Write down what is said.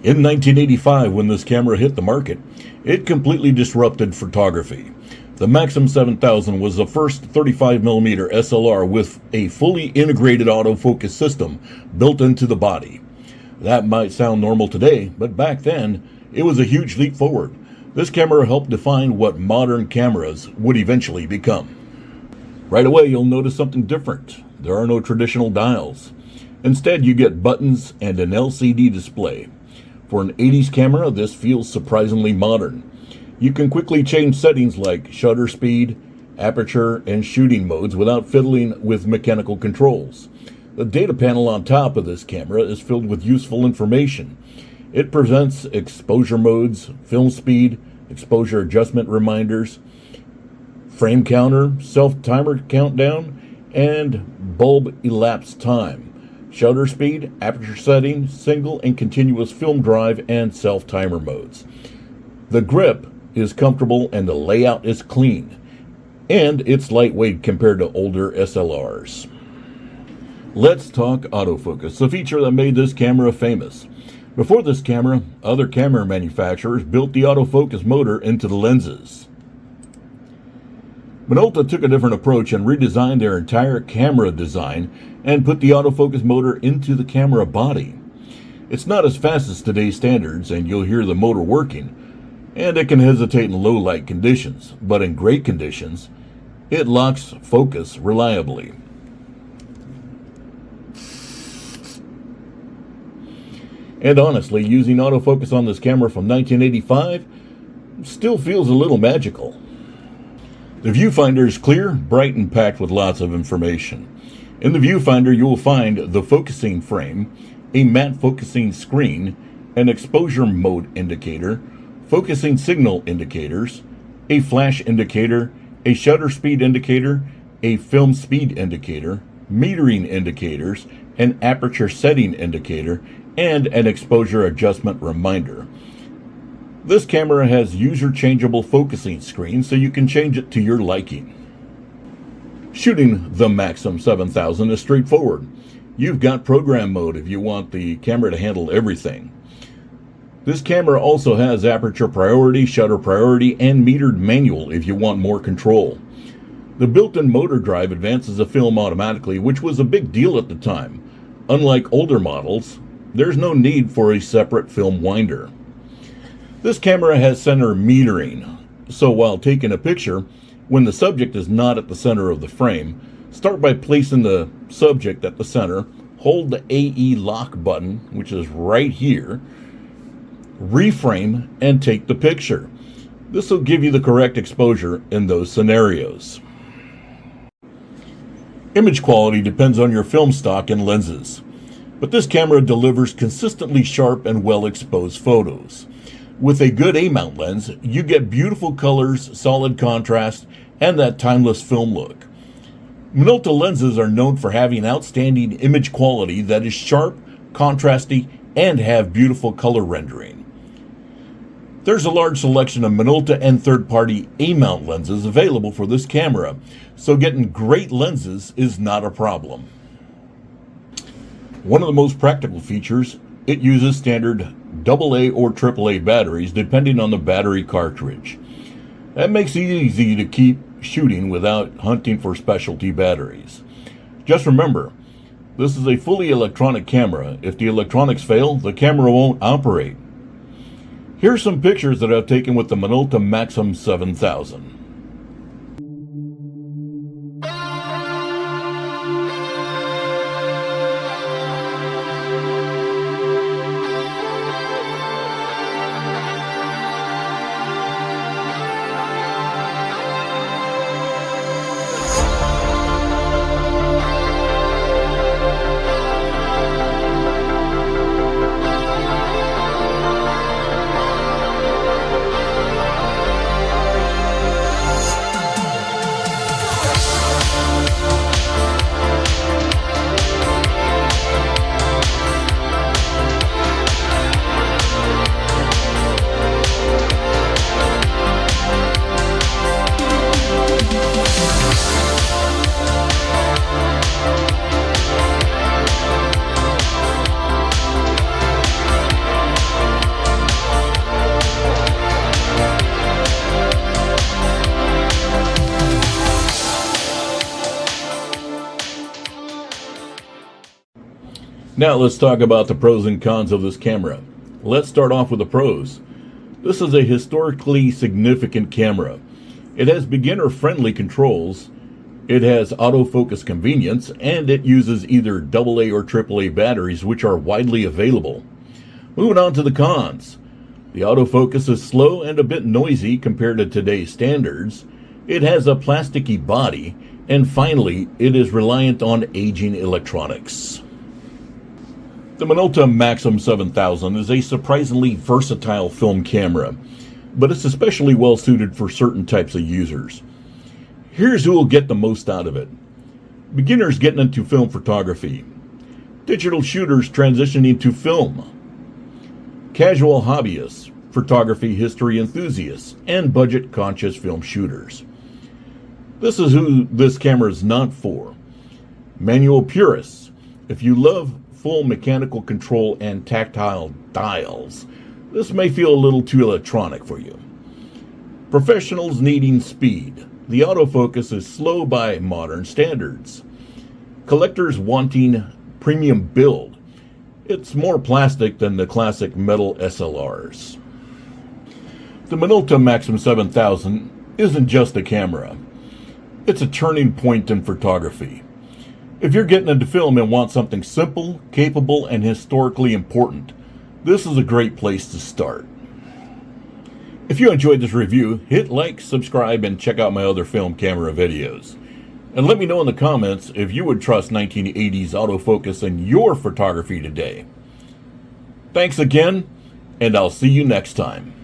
In 1985, when this camera hit the market, it completely disrupted photography. The Maxxum 7000 was the first 35mm SLR with a fully integrated autofocus system built into the body. That might sound normal today, but back then, it was a huge leap forward. This camera helped define what modern cameras would eventually become. Right away, you'll notice something different. There are no traditional dials. Instead, you get buttons and an LCD display. For an 80s camera, this feels surprisingly modern. You can quickly change settings like shutter speed, aperture, and shooting modes without fiddling with mechanical controls. The data panel on top of this camera is filled with useful information. It presents exposure modes, film speed, exposure adjustment reminders, frame counter, self-timer countdown, and bulb elapsed time. Shutter speed, aperture setting, single and continuous film drive, and self-timer modes. The grip is comfortable and the layout is clean. And it's lightweight compared to older SLRs. Let's talk autofocus, the feature that made this camera famous. Before this camera, other camera manufacturers built the autofocus motor into the lenses. Minolta took a different approach and redesigned their entire camera design and put the autofocus motor into the camera body. It's not as fast as today's standards, and you'll hear the motor working, and it can hesitate in low light conditions, but in great conditions, it locks focus reliably. And honestly, using autofocus on this camera from 1985 still feels a little magical. The Viewfinder is clear, bright, and packed with lots of information. In the Viewfinder, you will find the focusing frame, a matte focusing screen, an exposure mode indicator, focusing signal indicators, a flash indicator, a shutter speed indicator, a film speed indicator, metering indicators, an aperture setting indicator, and an exposure adjustment reminder. This camera has user-changeable focusing screens, so you can change it to your liking. Shooting the Maxxum 7000 is straightforward. You've got program mode if you want the camera to handle everything. This camera also has aperture priority, shutter priority, and metered manual if you want more control. The built-in motor drive advances the film automatically, which was a big deal at the time. Unlike older models, there's no need for a separate film winder. This camera has center metering, so while taking a picture, when the subject is not at the center of the frame, start by placing the subject at the center, hold the AE lock button, which is right here, reframe, and take the picture. This will give you the correct exposure in those scenarios. Image quality depends on your film stock and lenses, but this camera delivers consistently sharp and well-exposed photos. With a good A-mount lens, you get beautiful colors, solid contrast, and that timeless film look. Minolta lenses are known for having outstanding image quality that is sharp, contrasty, and have beautiful color rendering. There's a large selection of Minolta and third-party A-mount lenses available for this camera, so getting great lenses is not a problem. One of the most practical features, it uses standard AA or AAA batteries depending on the battery cartridge. That makes it easy to keep shooting without hunting for specialty batteries. Just remember, this is a fully electronic camera. If the electronics fail, the camera won't operate. Here's some pictures that I've taken with the Minolta Maxxum 7000. Now let's talk about the pros and cons of this camera. Let's start off with the pros. This is a historically significant camera. It has beginner-friendly controls, it has autofocus convenience, and it uses either AA or AAA batteries, which are widely available. Moving on to the cons. The autofocus is slow and a bit noisy compared to today's standards. It has a plasticky body, and finally, it is reliant on aging electronics. The Minolta Maxxum 7000 is a surprisingly versatile film camera, but it's especially well suited for certain types of users. Here's who will get the most out of it. Beginners getting into film photography. Digital shooters transitioning to film. Casual hobbyists, photography history enthusiasts, and budget-conscious film shooters. This is who this camera is not for. Manual purists. If you love full mechanical control and tactile dials, this may feel a little too electronic for you. Professionals needing speed. The autofocus is slow by modern standards. Collectors wanting premium build. It's more plastic than the classic metal SLRs. The Minolta Maxxum 7000 isn't just a camera. It's a turning point in photography. If you're getting into film and want something simple, capable, and historically important, this is a great place to start. If you enjoyed this review, hit like, subscribe, and check out my other film camera videos. And let me know in the comments if you would trust 1980s autofocus in your photography today. Thanks again, and I'll see you next time.